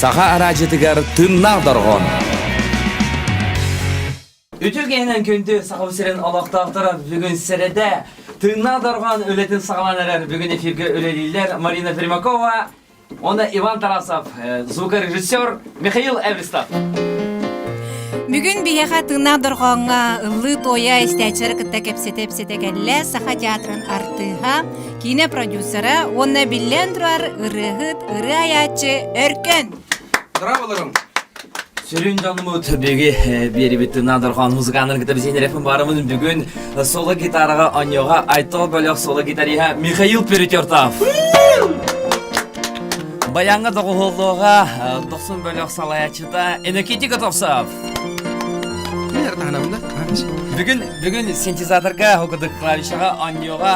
Sağa aracıtıgar tınnar darğon. Ütülgenen kündü sağ siren alaqtaqtara bugün serede tınnar darğon öletin sağlanarar bugün efirge öleliler Marina Primakova, onda Ivan Tarasov, звукорежиссер Михаил Эвристов. Бүгін бияға тыңна дұрғанға ұлы тоя істәчері кітті кепсете кәлі Саха театрын артыға кине продюсері онна білен тұрар ұрығыт ұры аячы өркін. Браволарым. Сөрін жанымы төбеге бері бітті надырған музыканын кітап зейнерефін барымын бүгін соло гитараға аньоға айтыл бөлік соло гитариға Михаил Перетертов. Баяңға доғылуға 90 бөлік салаячыда Энекити Готовсов. Бүгін синтезаторға оқыдық клавишаға аньоға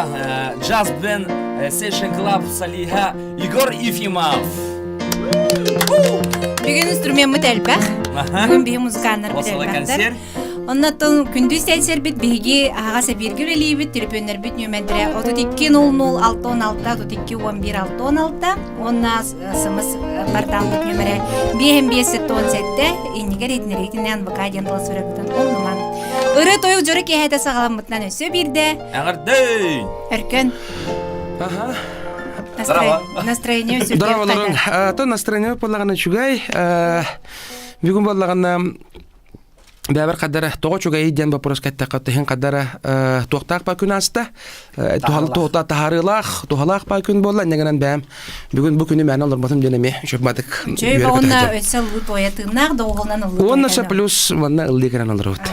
джаз бен Session Club салиға Игорь Ефимов. Бүгін инструмент мүтәлбәқ. Бүгін бейі музыканлар мүтәлбәқтір. Оннаттың күндіз тәлсер біт бейге аға сәберге өрелей біт, телефонлар біт нөмәндірі 32-00-616, 32-11-616, онна сымыз барталдық нөмірі 5-5-17, енігер етінеректінен бұқа денділа сөректін олныман. Үрі тойық жөрі кейхәді сағаламытынан өсі бірді. Әңірдей! Өркін. Настроение өсі бірді. Здраволарың. То настроение болағана чугай. Бүгін болағана бәбір қадары тоғы чугай ден бапырыз кәттіққа тұхын қадары тоқтақ ба күн асты. Тоқта тахарылақ, тоғалақ ба күн болла. Негенен бәм бүгін бұл күні мәні олар батым денеме шөпмадық. Жөй ба онна өсі ұлы тойы тыңнақ, доғылынан ұлы тойы. Онна плюс онна ұлды керен олар өт.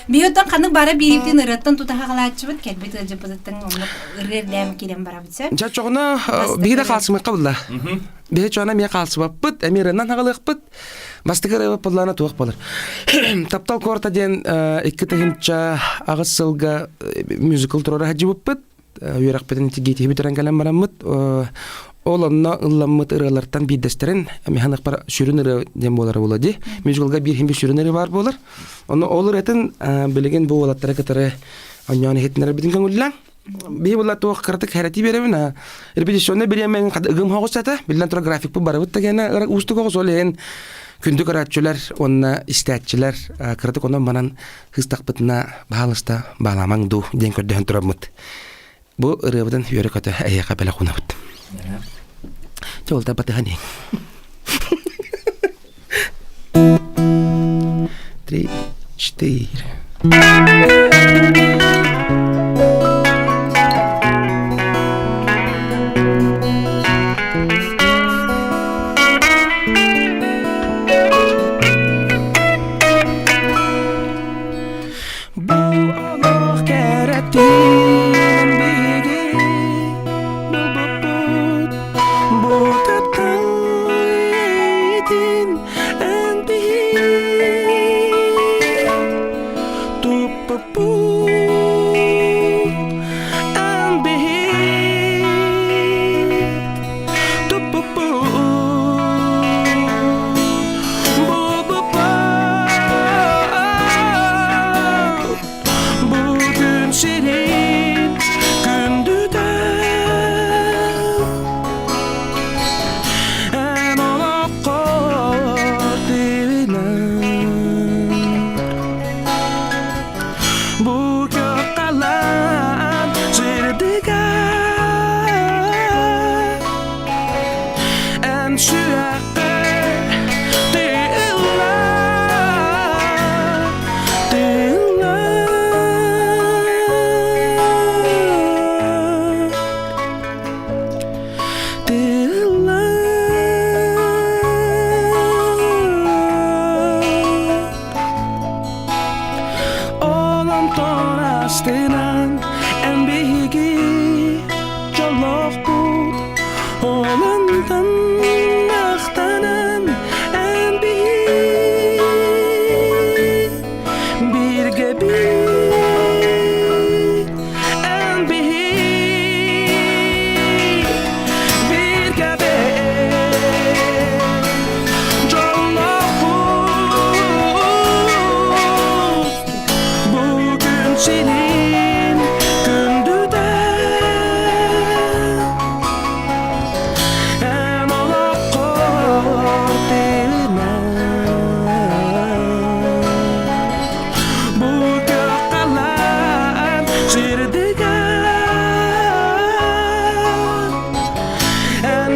Бейоттан қаның бары беріптен ұраттан тұтаға қалатшы бұд, кәлбет өжі бұдыттың ұрерләм келем бара бұдсы. Жат жоғына бейді қалсымай қабылда. Бейді жоғына мен қалсыма бұд, әмерінен ағылық бұд. Бастығыр өп бұллана туық болыр. Таптал корта ден екі тәхінча ағыз сылға мюзикл тұрары хаджи бұппыд. Үйрақ бәтін тегейті бітірен кәлем барам мұд. Ол онна ұлламыд ұралардан бейдестерін. Механық бар сүрін ұры ден болары болады. Мюзиклға бір хембе сүрін ұры бар болыр. Оны олыр әтін білеген бұл олаттары кітары оньяны хетінері бітін көңілілі. Бей бұлла туық қыртық әрәті беремін. Репетиционны беремен ұғым хоғыз әті. Білден тұра график бұл бары бұтта кәне ұсты қоғыз ол ең. Күндік аратчылар, онна истәтчілер, кырдык онан банан хыстақ бітіна бағалыста бағаламаң ду ден көрдіғін тұрап мұд. Бұл ұрыбыдан үйері көті әйеға бәлі құна бұд. Жолда батыған ең. 3-4 Olandan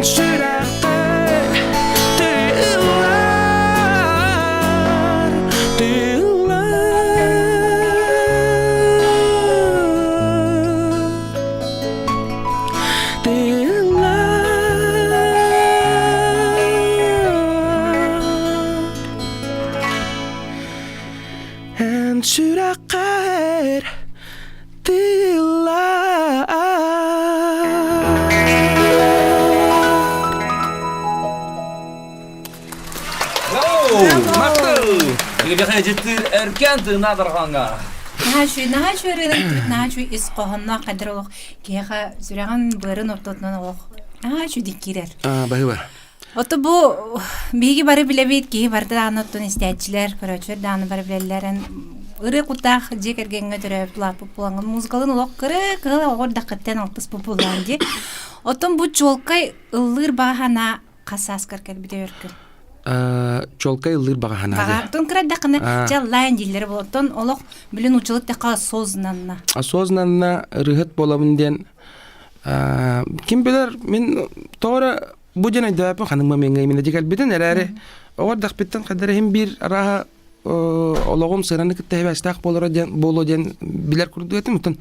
and sürekli and sürekli Беге беге жеттир эркен тыына дарганга. Наха шөрөнүн наха ис кохонна кадырлык кеха зүрәгән бырын ортотнан ох. Наха диккирер. Баһы бар. Ото бу биги бары билебит ки барды аноттон истәчләр, көрәчәр даны бары беләләрен ыры кутах жекергәнгә төрәп лап популанган музыкалын лок кыры кылы огыр дакыттан алтыс популанды. Отон бу чолкай ыллыр бахана касас керкер бидеркер. Чолкай ыллыр багана. Багатон креддакны жаллайн диллер болтон олок билен учылык така сознанна. Сознанна рыгыт боламын ден ким билер мен тора бу жана дәпен ханым менгә менә дигәл битен әрәре. Огыр дакпеттен кадәр һәм бир раха ологом сыраны китә бәстәк боло ден билер күрдүк әтем утын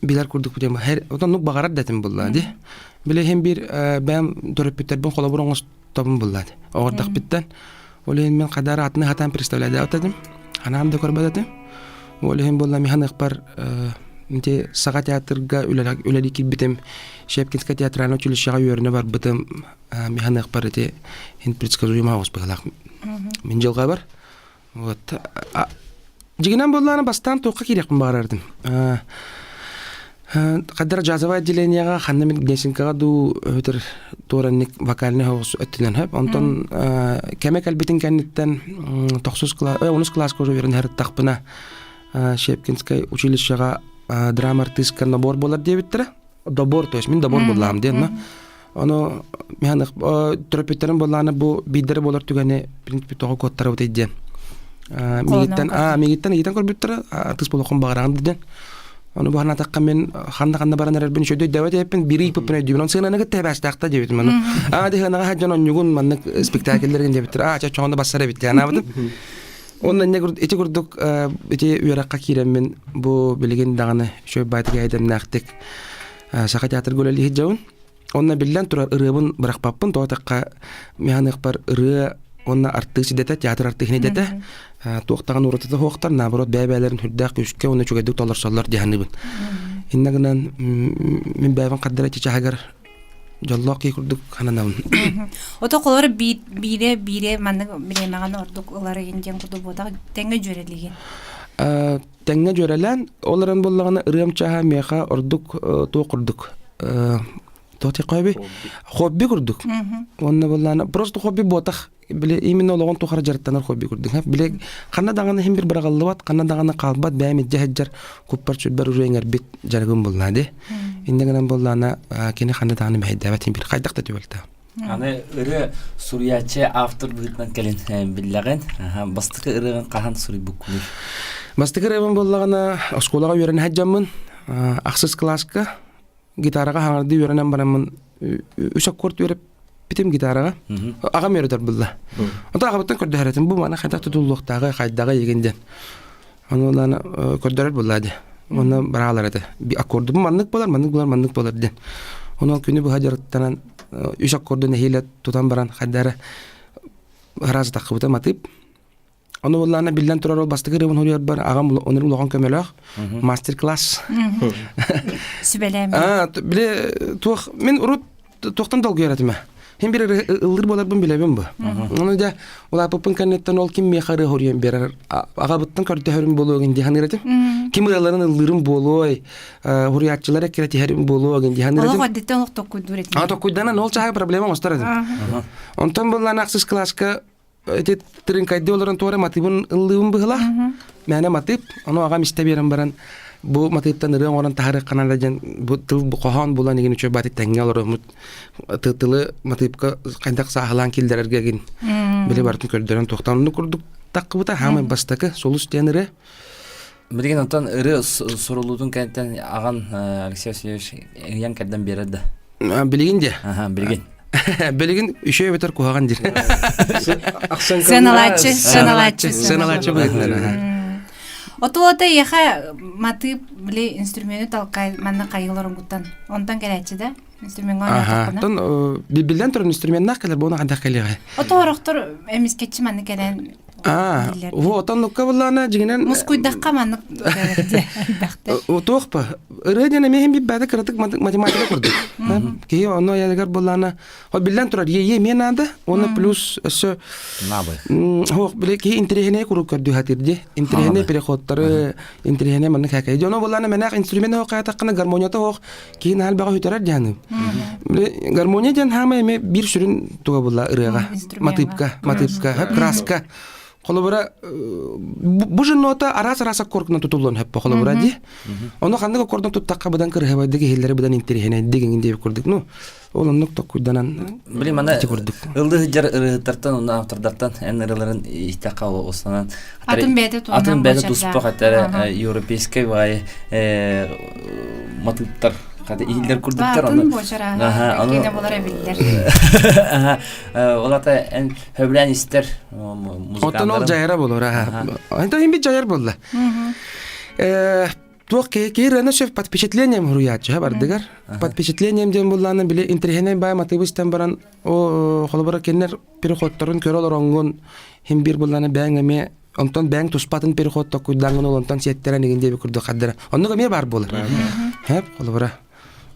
билер күрдүк битем һәр утын нук багарат дәтем булды. Биле һәм бир бәм төрөп битербен кола бурыңыз табын булды. Огыр дакпеттен олен мен кадәр атны хатан представляда атадым. Анам да көрбәдәтем. Олен булла механик бар инде сага театрга үләли килбитем. Шепкинская театральное училище юрне бар битем механик бар ите ин предсказуемый успехлак. Мен жылга бар. Вот. Жигинен булланы бастан тоққа керек барардым. Каддар жазавай отделениега ханнамин Гнесинкага ду өтөр торанник вокальный хос өттүнөн хап. Онтон кемек албитин кеннеттен 10 класс кожо верен хер тақпына Шепкинская училищега драма артистка набор болар дебиттер. Добор, то есть мен добор булам ден. Аны механик терапевтерин булланы бу бидер болар түгәне принципе тога коттар өтә ден. Мигиттен итен көрбүттер артист болгон багараңды ден. Аны бу хана таккан мен ханда баран эрбин шөдө дәват эппен бири пупне дибен. Сенаны гыт табастакта дебит мен. Дехана хаҗан нюгун манны спектакльлерген дебиттер. Чоңда бассара бит яна бу. Ондан не эти көрдүк эти уяракка кирем мен бу билген даганы шөй байтыга айдым нактык. Саха театр гөлели хиҗаун. Онна биллән турар ырыбын биракпаппын тоотакка механик бар ыры онна артык дете театр артык дете. Токтаган урытта хоктар наоборот бәбәләрен хүддәк күшкә уны чөгәдүк таларсалар дигәннебен. Иннегеннән мен бәбән каддара чичагар жаллаки күрдүк хананабын. Ото колор бире манны билемаган ордук улары инден куду бода теңге жөрелиген. Теңге жөрелән оларын буллаганы ырымчаха меха ордук тоқурдук. Тоти кайби хобби күрдүк. Онны булланы просто хобби ботах биле именноологон тухара жарттанар хобби күрдүк. Биле кана даганы һәм бир брагаллыбат, кана даганы калбат бәме җәһҗәр күппар чүлбәр үрәңәр бит җаргын буллады. Индегенән булланы кене кана даганы мәйдәбәтин бир кайдакта түбәлтә. Аны ыры Сурияче автор булган келен биллаган. Бастыкы ырыгын кахан сури букулur. Бастыкы ырыгын буллаганы школага йөрен хаҗамын. Аксыз класска гитарага хаңарды йөренәм барамын. 3 аккорд йөреп битем гитарага. Ага мердер булла. Ата агабыттан көрдө харатым бу мана кайда тутулуктагы кайдага егенден. Аныланы көрдөрөр буллады. Оны баралар эте. Би аккорду маннык болар ден. Оны күнү бу хаҗараттан 3 аккордун хиле тутан баран кайдара раз такыбыта матып. Аны булланы билден турар бастыгы рыбын хөрөр бар. Агам оныр улган көмөлөк. Мастер класс. Сүбелем. Биле тух мен урут токтан долго яратыма. Hem bir ıldır bolar bun bilebem bu. Onu da ola popun kannetten ol kim mehari horyen berer. Agabıttan körte herim bolu gen dihan eretim. Kim ılların ıldırım bolu horiyatçılara kereti herim bolu gen dihan eretim. Ola haddetten ol tokkuydur etim. Tokkuydana nol çahay problema ostar etim. Ondan bolan aksız klaska ete trinkaydı olaran toğra matibun ıldığım bıhla. Mene matib. Onu agam istebirim baran. Bu matipten ırığın oran taharı kanalacan bu tıl bu kohan bulan egin üçe batit tenge olur tılı matipka kaydak sahalan kildererge egin bile bartın körderen tohtanını kurduk takı buta hamay bastaki solus diyen ırı Bilgen ondan ırı soruludun kentten ağan Alexey Vasilievich yan kerden beredi. Bilgin de. Bilgin. Белеген үшөй бетер куган жер. Сыналачы. Сыналачы бетер. Отуота яха маты биле инструмент талкай манна кайыларын гуттан. Онтан келечи да инструмент гана. Тон билбилден туран инструмент накалар буна кандай келеге. Оторохтор эмискетчи манны келен. Отан нукка буллана жигинен Мускуйдакка манны. Отохпа. Редене мехим би бада кратык математика курдук. Ки оно ягар буллана. Хо билден турар е менада, оны плюс өсө Набы. Хо биле ки интерехне курук кырды хатирде. Интерехне переходтары, интерехне манны хакай. Жоно буллана менак инструмент хо каятаккана гармонията хо ки нал бага хүтәрәр җаны. Биле гармония җан һәм эме бир шүрен туга булла ырыга. Матипка, һәм краска. Холобара бу нота араса коркна тутулган хәп холобара ди. Оны ханны коркна туттакка будан кыр хәбәдәге хилләре будан интерехне дигән дип күрдек. Ну, ул нукта куйданан. Биле мана ылды җыр ырыттан, оны автордартан энерләрен истака осанан. Атын бәдә туспа хәтта европейский вай матуттар Кады иһиллер күрдүктер аны. Кине булар биллер. Олата эн хөблән истер музыкандар. Отон жайра булар. Анда им бит жайар булды. Тук кейрена шеф под впечатлением хуруяча бардыгар. Под впечатлением дем булланы биле интерхене бай матыбыстан баран о холбара кеннер переходтарын көрөлөр оңгон хим бир булланы бәңеме онтон бәң туспатын переходта куйдангын онтон сеттерен дегенде бир күрдү каддыра. Оннуга ме бар булар. Хеп холбара.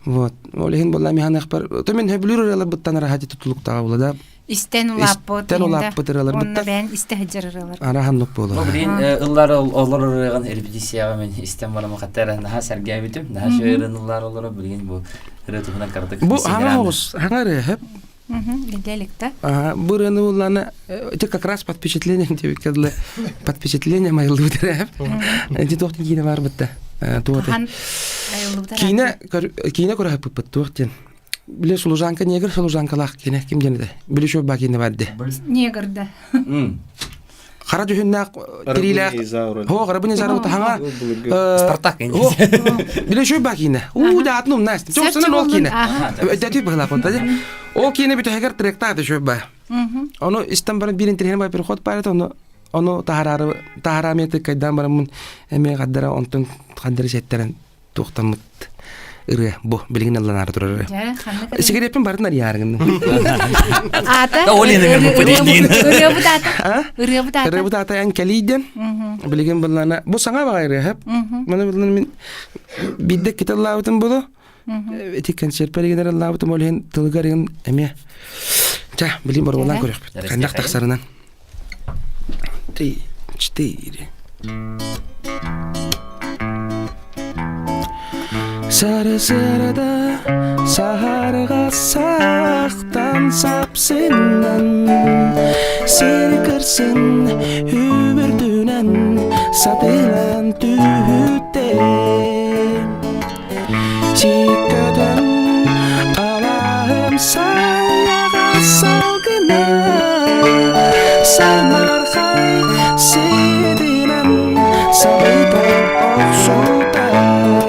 Вот. Олехин булла ми ханах бар. То мен хөблүр алып буттан рахати тутулуктага булда. Истен улаппы. Истен улаппы тыралар бутта. Онна бән истехҗыралар. Араһанлык булды. Блин, ыллар оллар репетицияга мен истен барам хаттара наха сәргә битем. Наха шөйрен ыллар оллар билген бу ретуна кардык. Бу хаңагыз, хаңары хеп. Гиделикта. Бу рены улланы это как раз под впечатлением тебе кадлы. Под впечатлением айлы бутер. Эти тохтин кине бар бутта. Туаты. Кине көрә хәп туктен. Биле служанка негр служанкалар кине ким генде. Биле шо ба кине бадде. Негрда. Хара жүһүннәк тириләк. Хо гарабын зарыта хаңа. Спартак инде. Биле шо ба кине. Да атнум наст. Жоксынан ол кине. Дәти быгла конта. Ол кине бит хәгәр тректа да шо ба. Аны Истанбулдан бир интернет ба бир ход парат аны таһарамете кайдан барамын эме гаддара онтон гаддара сеттерен туктамыт ыры бу билген алланар турар. Сигарепин бардынар ярыгын. Ата. Да оленең бу педин. Ыры бутата ан калиден. Билген буллана бу саңа багыры хеп. Мана буллан мен бидде киталлабытын булу. Эти концерт перегенер аллабытын олен тылгарыгын эме. Та билген бар буллан көрөк. Кандак таксарынан. 3, 4. Sarı-sarıda saharga saqtan sapsından Sirkirsin hübürdünen satılan tühütte Çiködün Allah'ım sayaga salgına Samarkay sidinen sabıtan oksudan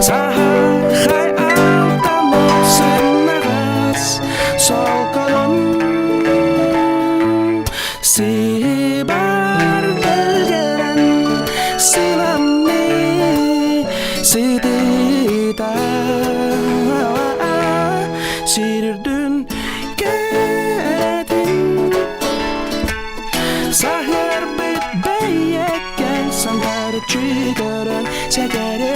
Sahar altan olsanız solkalım Sibar belgelen silamni sidita Sirdün geldin Sahar bit beyekken sandar çıkarın segere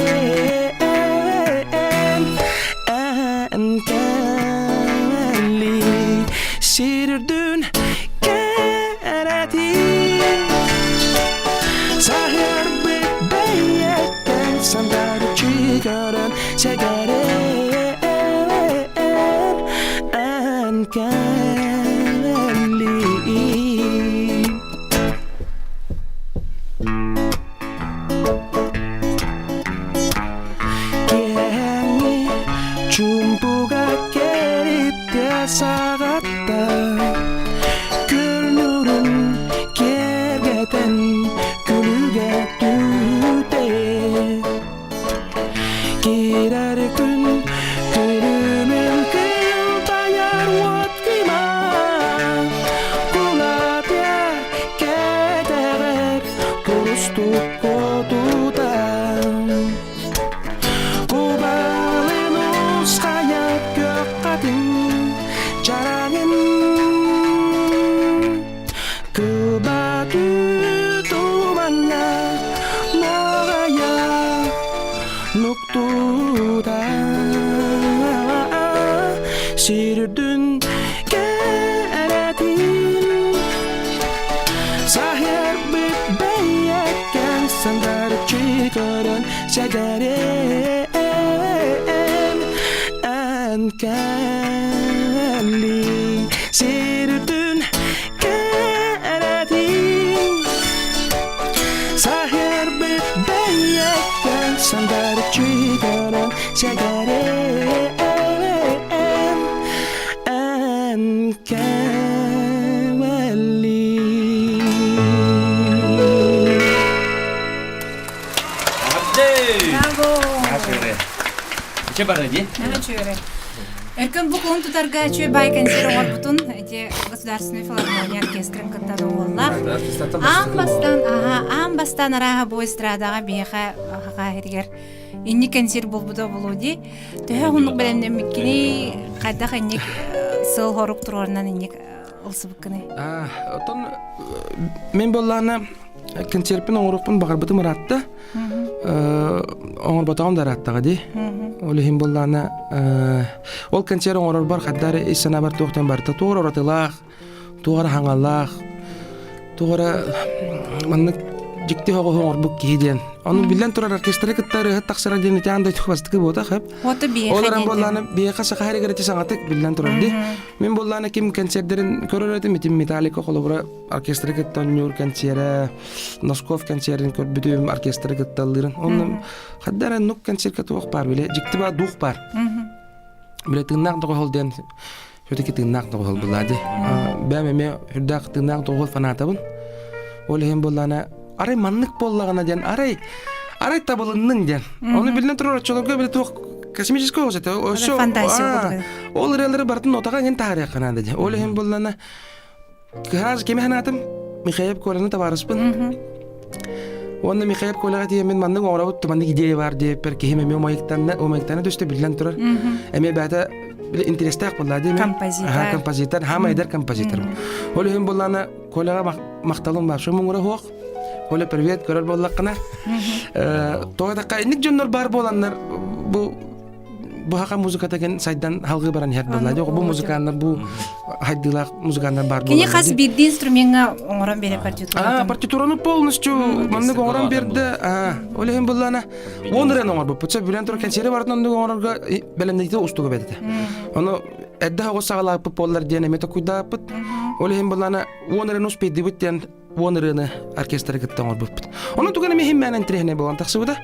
Kali sirdün kereti Sahir bit beyetten sandar çıkarın segere Kali Jumpuga keritya sagatta Gülnurun kergeten gülüge tüte Girer gün gülümün kıldan Sürdün geldin Sahir bir beyekken Sandar çıkarın Şekerin Enkelli Sürdün geldin Sahir bir beyekken Sandar çıkarın Şekerin Че бар иди? Эркен бу кон тутарга чөй бай концерт орбутун эти государственный филармония оркестрын кыттады оллар. Амбастан араха бу эстрадага бияха хагагер инни концерт болбуда болуди. Төһө гунук белемден миккини кайда ханник сыл хорук турорунан инник ылсыбыккыны. Отон мен боллана концертпен оңорукпун багарбыты маратта. Оңор батагам да раттага ди. Олехим боллана ол концерт оңорор бар хаддары исана бар токтан бар тугар оратылах, тугар хангалах, тугар манны жикти хого оңор бук киден. Аны билен турар оркестры кыттары таксара дени таңда тухбастыгы бота хеп. Оты бие. Оларан боллана бие каса хайры керете саңатык билен турар ди. Мен боллана ким концерттерин көрөрөтүм митим Металлика колобра оркестры кыттан нюр концерт, Носков концертин көрбүтүм оркестры кытталырын. Оны хаддара нук концерт катуак бар биле жикти ба дух бар. Биле тыңнак да холден. Хөтеки тыңнак да хол булади. Бәмеме хүрдак тыңнак да хол фанатабын. Олехим боллана арай маннык боллагана ден арай табылынның ден. Оны билен турар чолога биле тук космический озет. Ошо фантазия. Ол релдер бартын отага ген тарих канада ден. Олехим боллана газ кеме ханатым Михаил Коланы табарыспын. Оны Михаил Колага тие мен маннык оңрабыт маннык идея бар деп бер кеме омайктан дөстө билен турар. Эме бата биле интерестак боллади мен. Композитор, хамайдар композитор. Олехим боллана Колага макталым башым оңра хок. Оля привет, көрөр боллаккана. Тоодакка инник жоннор бар боланнар бу хака музыка деген сайдан халгы баран хер болду. Бу музыкандар бу хайдылак музыкандар бар болду. Кини хас бидди инструментга оңорон бере партитура. Партитураны полностью манны оңорон берди. Олехим боллана онрен оңор бу. Пуча билен тур концерт бардын оңорга белемдейти устуга бедди. Аны эдде хого сагалап поллар дене мета куйдапыт. Олехим боллана онрен успеди биттен Вонрыны оркестры кыттан орбуп. Оны туганы мехим менен трехне болгон таксыбыда.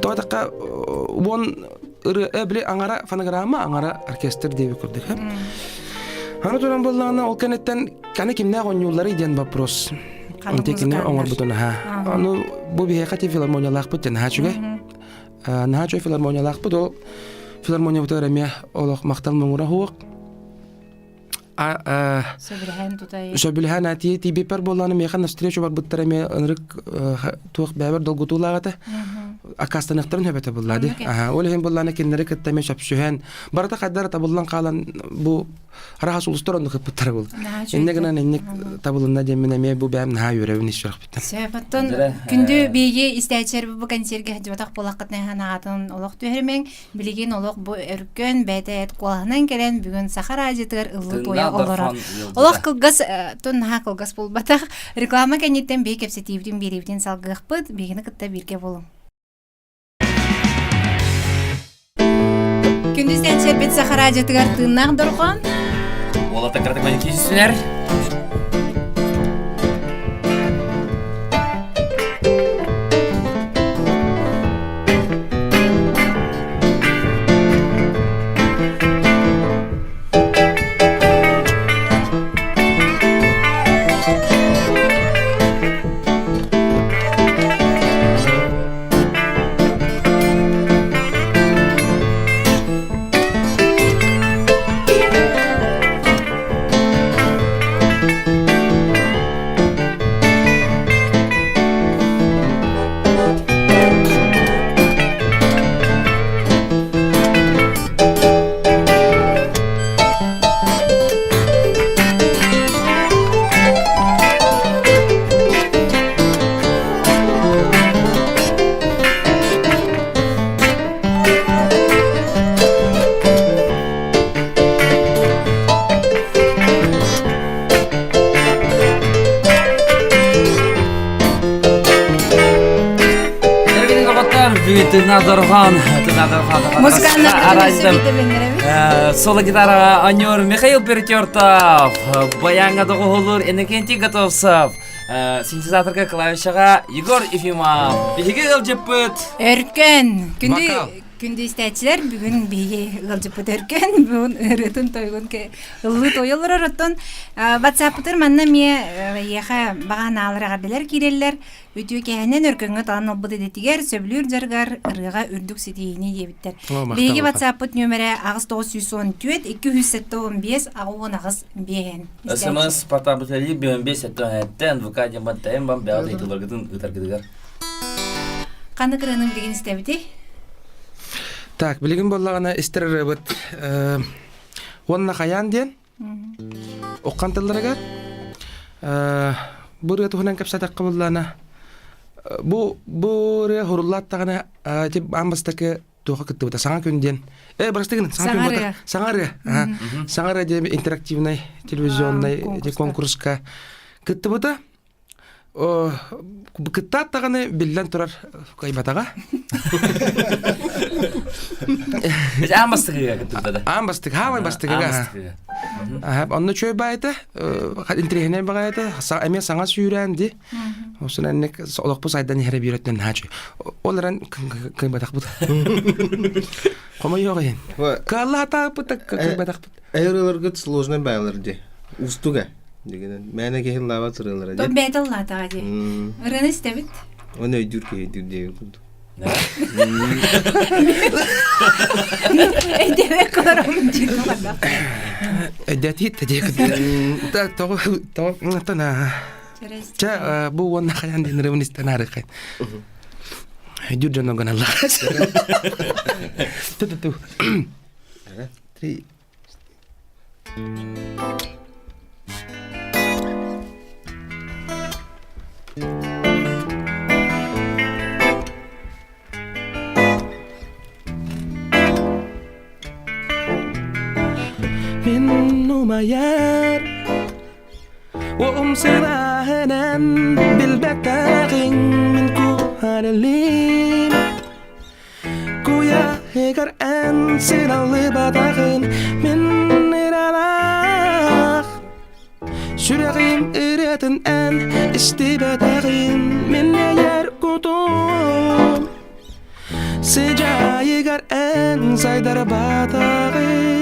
Тоодакка вон эбле аңара фонограмма, аңара оркестр деп көрдүк. Аны туран болгону ол кенеттен каны кимне гонюлары иден вопрос. Антекине оңорбутун Аны бу бихекати филармониялак бутен хачуга. Нахачу филармониялак бут. Филармония бутареме олох мактал муңура хуак. Сөбілхан әтие тибепер боланы механ встречу бар бұттар әме ұнырық туық бәбір долгутулағаты акастанықтарын хөбеті болады. Олеген боланы кеннері кіттәме шапшухан. Барата қайдары табылан қалан бұл арахас ұлыстар онды қып бұттар бұл. Еннегінен еннек табылында демен әме бұл бәм наға өрәуін ешірақ біттен. Сөйбаттын күнді бейге істәйчер бұл концерге хәдібатақ болаққытын ханағатын олық түйірмен білеген олық бұл өркөн бәді әт қолағынан келен бүгін Сахара ажетігер ұлы тойы олары. Олық қылғыз, тұн наға қылғыз бұл батақ реклама кәнеттен бей кәпсетейбден беревден салғық бұд, бейгіні қытта бірге болың. Күндізден шербет Сахара ажетігер тыңнақ дұрған. Олата кірдік мәне кейсісінер. Тынадырган. Музыканы Аразым. сөбите Соло гитара Анёр Михаил Перетертов. Баянга доголор Энекенти Готовцев. Синтезаторга клавишага Егор Ефимов. Биге ылжыппыт. Өркен. Вокал. Күнді істәтчілер бүгін бейге ғылжыпыт өркен. Бүгін ұрытын тойғын ұлы тойылыр ұрыттын. Батсапытыр манна ме еға баған алыраға білер керелер. Өтіу кәйінен өркенгі талан олбыды детігер, сөбілір жарғар ұрыға үрдік сетейіне дебіттер. Бейге батсапыт нөмірі ағыз 914-215 ағуын ағыз бейген. СМС патабытали 15-7 НВК дематтайын бам бәғыз айтылырғытын ұтаргыдығар. Қаны қырының білген істәбіті? Так, билигин боллагана истерер бит. Онна хаян ден. Оккантыларга. Бурга тухнан капсатак кабыллана. Бу ре хуруллат тагана тип амбастаке туха кытты саңа көнден. Барастыгын саңа саңары. Саңары де интерактивный телевизионный конкурска кытты бута. Кыттат таганы биллен турар кайбатага. Амбастыгыга кыттыда. Амбастык, хавай бастыгыга. Онны чөй байта, интерехне багайта, эме саңа сүйрәнди. Осынан нек солоқ бу сайдан хере бирөттен хачы. Оларан кайбатак бут. Комай йогын. Калла та бут кайбатак бут. Айрыларга сложный байларди. Устуга дегенен. Мәне кехин лава тырылар. То беталла тагади. Ырын істәбіт? Оны өйдүрке өйдүрде. Эйдебе көрім жиғы бада. Дәти тәдек. Тана. Ча бу онна хаян дин ревнистан арыкай. Жүджөн оган Аллах. Ту. 3 ميار وأمسنا هنان بالبتاغين من كوهر الليل كويا هيكر أنسنا اللي بتاغين من نرالاخ شرقين إريتن أن استبتاغين من يركضون سجايقر أن سيدر بتاغين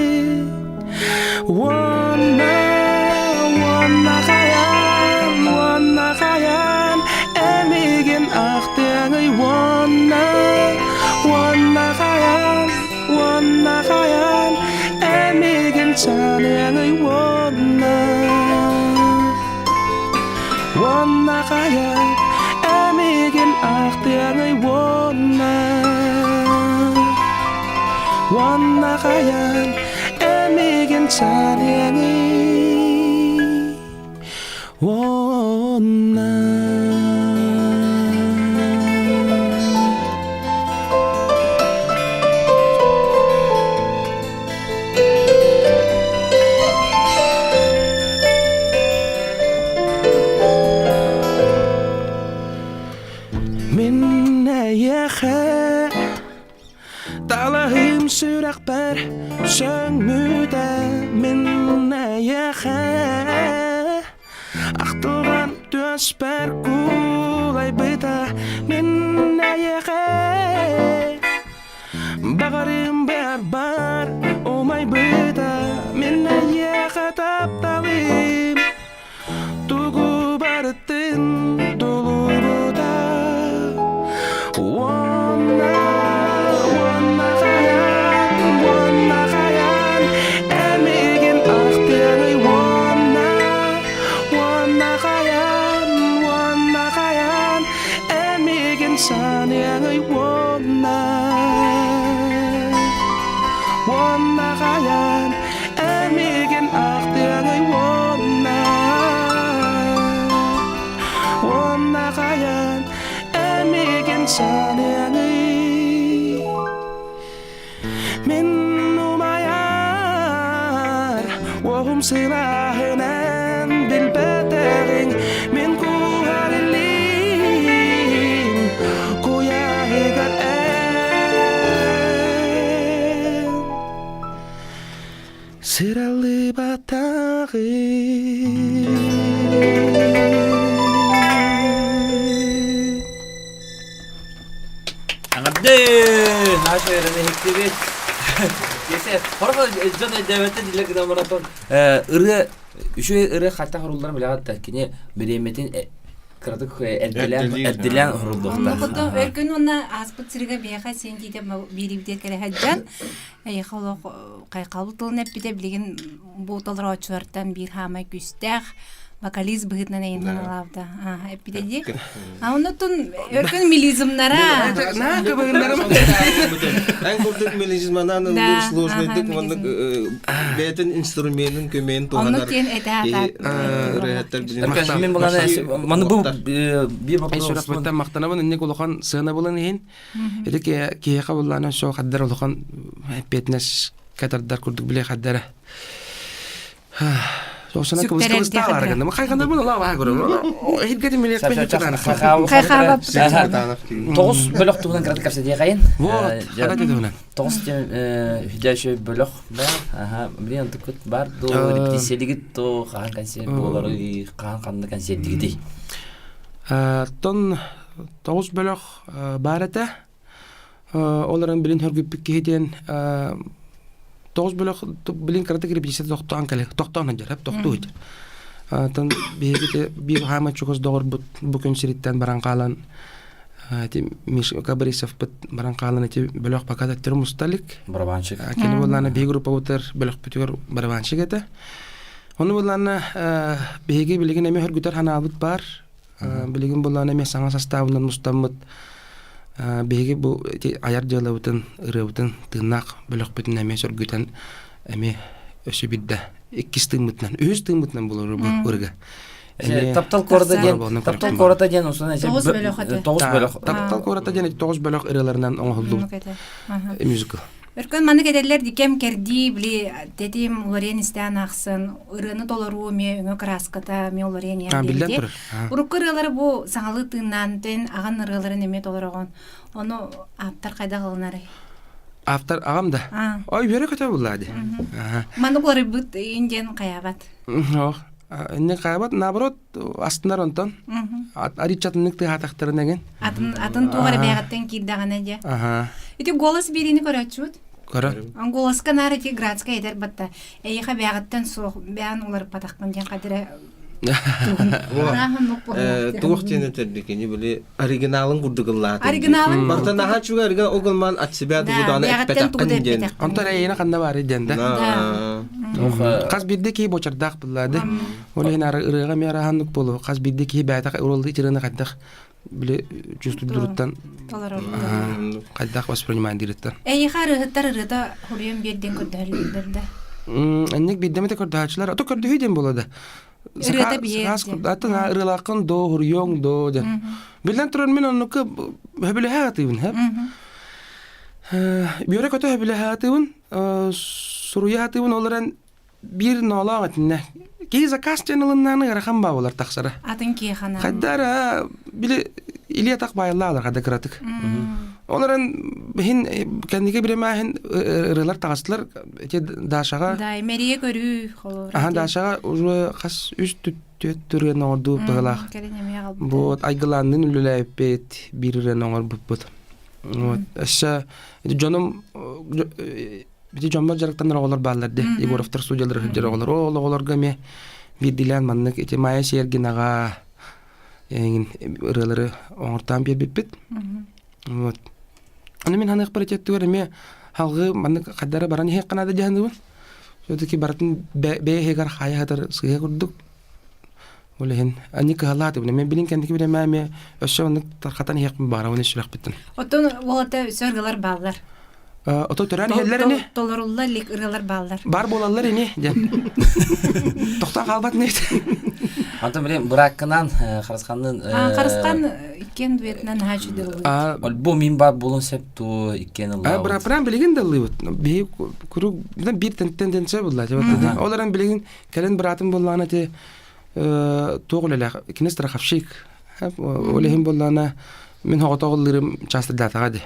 Wanna khayan emigin akhtiangay wanna khayan emigin saniangay wanna khayan emigin akhtiangay wanna khayan emigin saniangay wanna minna yakha talahim surak bar söng müde minna yakha Ақтылған төс бәр құлай быта мен әйеғе Бағарым бар омай быта мен әйеғе тапталым Туғу барыттын тұлу бұта Wanna қаян әмеген ақтыңы wanna khayan emigin saniangay wanna khayan emigin akhtiangay wanna khayan emigin saniangay min umayar wahum silahinan bilbataring min kuharilin kuya higat Сыралы батағы. Аңады, наша еріне хектебет. Кесе, хорға жон әдәбәтті дилер маратон. Үші ыры қайта құрылдар білағатта. Кене біреметін кырдык әдділен құрылдықта. Оннықыты өркін онна аспыт сырыға бияға сен дейді беребдер кәрі хаджан. Қайқалы тылын әппеде білеген бұталыр очылардан бір хама күстәқ. Вокалист быгытнан әйіннен алавда. Әппеде де. Оннытын өркін милизмнара. На, кабығындарым. Ән көрдік мелизманан сложныйдық, оның бәтін инструментін көмейін туғанар. Онны кен әті атат. Мен болғаны, маны бұл бір Айшырас бұттан мақтанабын, үннек олуған сығына болын ең. Эді кейеқа болғаны шо қаддар олуған әппетінес кәтардар күрдік біле қаддары. Соғысына кыбыз тағар әгенді. Қайқанда бұл ола баға көрі. Хидгеті мелек пен хитчатанық. Қайқабап. 9 бөлік туғынан кірді кәпсе де қайын. Вот, қада деді онан. 9 хүдәші бөлік бар. Білен ұнты көт бар. Репетициялігіт қаған концерт болары, қаған қанды концерттігіді. Тон 9 бөлік бар әті. Оларын білін хөргіппік кейден 9 бөлік білін қыраты репетицияда тоқтауынан жарап, тоқтау етер. Тон бейгіде бір хама чуғыз доғыр бүкін сириттен баран қалан Кабарисов баран қалан әте бөлік бақат әттері мұсталик. Барабаншық. Кені болғаны бей группа өтер бөлік бүтігер барабаншық әті. Оны болғаны бейге білеген әме хөргітер хана албыт бар. Білеген болғаны әме саңа составынан мұстамыт. Беге бу аяр жалабытын, ырыбытын, тынақ, бөлік бүтін әме сөргітен әме өсі бидді. 2 тыңмытынан, 3 тыңмытынан бұл ұрға. Таптал кората ден осына 9 бөлік әті. 9 бөлік. Таптал кората ден 9 бөлік ырыларынан оңғылду мюзикл. Өркөн маны кедерлер дикем керди били дедим Лорен истен аксын, ырыны толору ме өңө краската ме Лорен я билди. Уруккырылары бу саңалы тыннан тен аган ырылары неме толорогон. Оны аптар кайда кылынары? Аптар агам да. Ой, бере көтө булады. Маны булары бут инден каябат. Ох, инде каябат наоборот астынар онтон. Аричатыннык тахтактарын деген. Атын тугары бягаттан кирдагана же. Ити голос берини көрөчүт. Кара. Голоска нары ти градская этер батта. Эйха бягаттан соқ бян улар патактан ден кадыра. Туох тені тердекені білі оригиналын күрдігіллаты. Оригиналын? Бартан аға чуға оригинал оғылман атсыбяды бұданы әппетаққын ден. Онтар әйені қанда бар еден да. Қаз бірде кей бочардақ бұллады. Олеген ырыға ме араханлық болу. Қаз бірде кей бәйтақ ұрылды итіріні қайдақ біле жүсті дұрыттан қайдақ воспринимайн диреттен. Эйха рыгыттар ырыда хурьем берден көрдәлдерді. Әннек биддеметі көрдәчілер. Ото көрді хүйден болады. Ырыда бейді. Атын ырылақын до, хурьон до. Білден тұрын мен оннықы хөбілі хағатыйбын. Бүйрек өті хөбілі хағатыйбын. Сұруя хағатыйбын оларан бір нола ағатынна. Кей заказ ченелыннаны ғарақан ба олар тақсары. Атын кей қана. Қайдары білі илия тақ байылла алар қайда кіратық. Оларын хин кәндеге біреме хин ырылар тағастылар дашаға. Дай, мәрие көрі қолыр. Дашаға уже қас үш түрген оңырду бұғылақ. Бұд айгыланның үлілі әппет бірірен оңыр бұд. Әші жоным бити жомбар жарықтан оғылар бағыларды. Егоровтар студиялар хүджер оғылар. Оғыларға ме бірділен маннық еті майя серген аға ырылары оңыртан бер бітпет. Аны мен ханық бір ететті көрі ме халғы маннық қаддары баран ехек қанады жағынды бұл. Сөйті ки баратын бәе хегар қайы қатар сығыға көрдік. Олеген, әні кығалады бұл. Мен білін кәндікі бір әме өсі онық тарқатан ехек бара оны шырақ біттін. Отын олата сөргілер балдар. Ото түрән хеллер әне? Толырулла лик ырылар балдар. Бар болалар әне, жән. Тоқтан қалбат не? Антон білем, бұраққынан қарысқанның... Қарысқан иккен дуетінен хачу дылы. Бұл мен бар болын сәпту иккен ұлла. Бұрапыран білеген дылы бұд. Bir тенденция бұдла. Оларан білеген кәлін бұратым болғаны те тоғыл әлі. Кенес тарақапшик. Олеген болғаны мен хоғытоғылырым часты датаға де.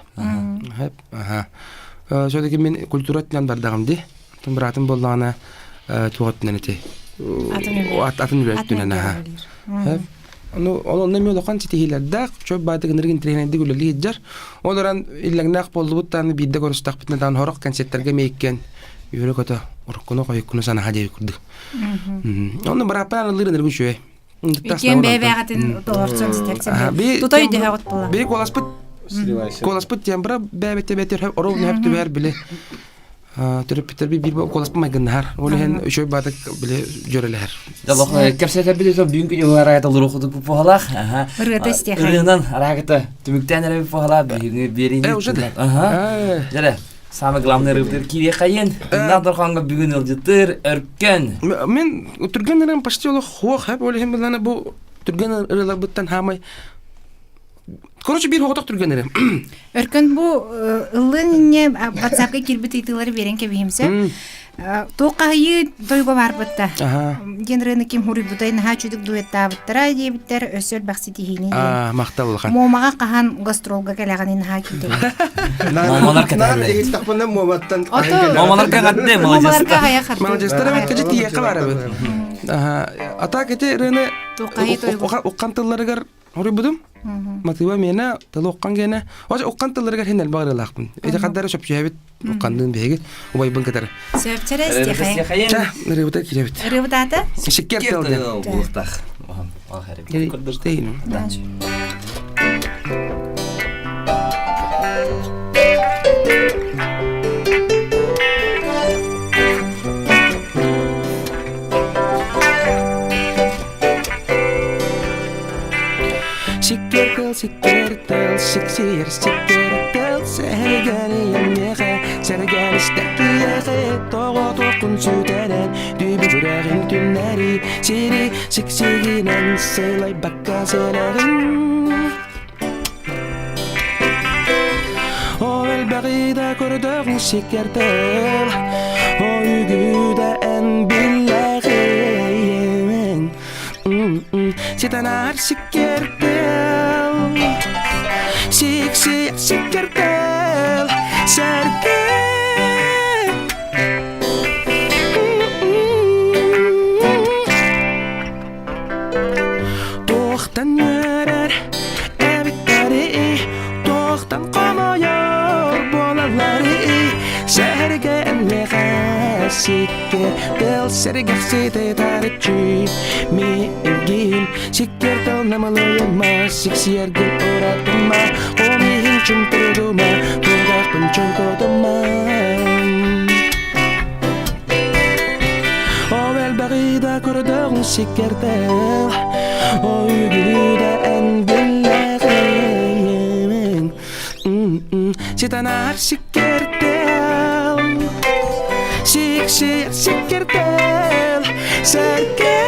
Сөйдеке мен культураттынан бардағым де. Бұратым болғаны тугаттан эти. Атын Атын үрәттүнән аха. Ну, он неме лоқан титихиләрдә, чөп байтыгын реген тренерди гүлли җар. Оларан илләгнәк булды бу таны биддә көрүстәк битне дан хорак концерттерге мейккен. Юры кота, оркуны койкуны сана хаҗа күрдүк. Оны барапан лырын реген шуе. Икән бәбәгәтен торсын стерсен. Тутай дәгәт була. Бек коласпыт. Коласпыт тембра бәбәтә бәтер орын һәп түбәр биле. Терапитер бир коласпы майгыннар. Олен шуй бадык биле җөреләр. Дабак кепсәтә биле бүгенге югары айтылыр укыды бу похалах. Рыта стеха. Рыннан арагыта түмүктән рәбе похала берин. Ага. Жара. Самый главный рыбдыр кире кайын. Надырханга бүгүн ылжытыр, өрккөн. Мен түргеннәрен почти ул хох һәп олен биләне бу түрген рылар буттан хамай. Короче, бир хоготок түргеннәре. Өркөн бу ыллыне WhatsApp-ка кирбит итиләре берен кебимсе. Тоқайы тойго бар бутта. Генрені ким хури бутай наха чудук дуетта буттара дебиттер өсөл бакситихини. Макталган. Момага кахан гастролга келегани наха ките. Мамалар кетәләр. Ис тапында моматтан. Мамалар кәгәтте, Момалар кая хат. Молодецтер бит кәҗи тие кабары бу. Ата кете рene Тоқайы тойго. Оқкантыларыгар хури будым. Матыва мена талоққан гене. Оза оқкантыларыгар хинел багырылакпын. Эти каддары шөпчәбит оқкандын беге. Убай бын кетер. Сөпчәрәс тихай. Ча, рыбыта киребит. Рыбытаты? Шикер телде. Булыктах. Көрдөртейин. Sikkertel, sikkertel, sehgani yemnehe, sergani stekkiyehe, togo tokun sütenen, dübü güreğin tünleri, siri siksiginen selay bakka selerin. O elbağida kördöğün sikkertel, o ügüde en billahi yemen. Sitanar sikkertel, sikkertel, serke. Tohtan yörer, evitleri, tohtan komuyor bolaları, serge enleğe sikkertel, serge site tarıcı, mi'gin, sikkertel namalıyma, siksiyergin oratma, omihin çumturuduma, tugakpın çunkoduma. O elbağida kördöğün sikkertel, o ügüde en billahi. Sitanar sikkertel, sikkertel, serke.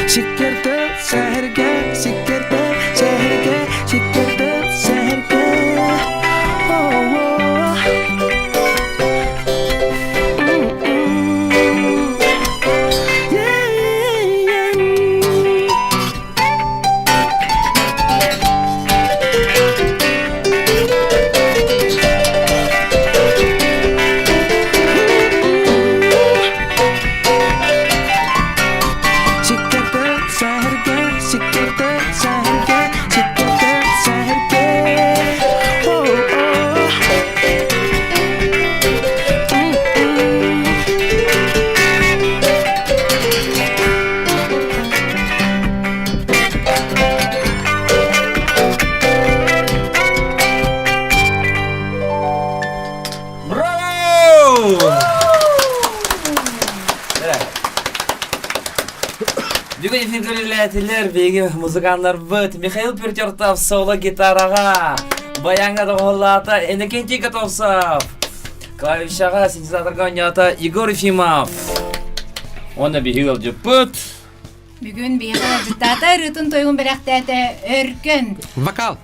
Sikkertel, serke, sikkertel, serke, sikkertel, serke. Бүгін эфиргөлелетилер, беги музыкандар быт, Михаил Пертертов соло гитараға, Баянга доғылата, Энекенти Котовсов, клавишаға синтезаторға ойната Егор Ефимов. Оны бегил жүппіт. Бүгін бегил жүттата, рытын тойғын бірақтәті өркін. Вокал.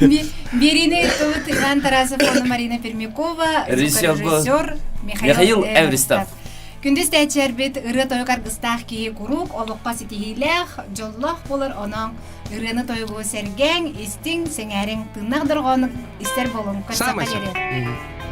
Беріне тұвыт Иван Тарасов, оны Марина Пермякова, режиссер Михаил Эвристов. Күндүз тәчербит ыры тойгар гыстах ки курук олукка ситихилэх жоллох болар онон ырыны тойгу серген истин сеңәрин тыннах доргон истер болон Самайса. көрсөкө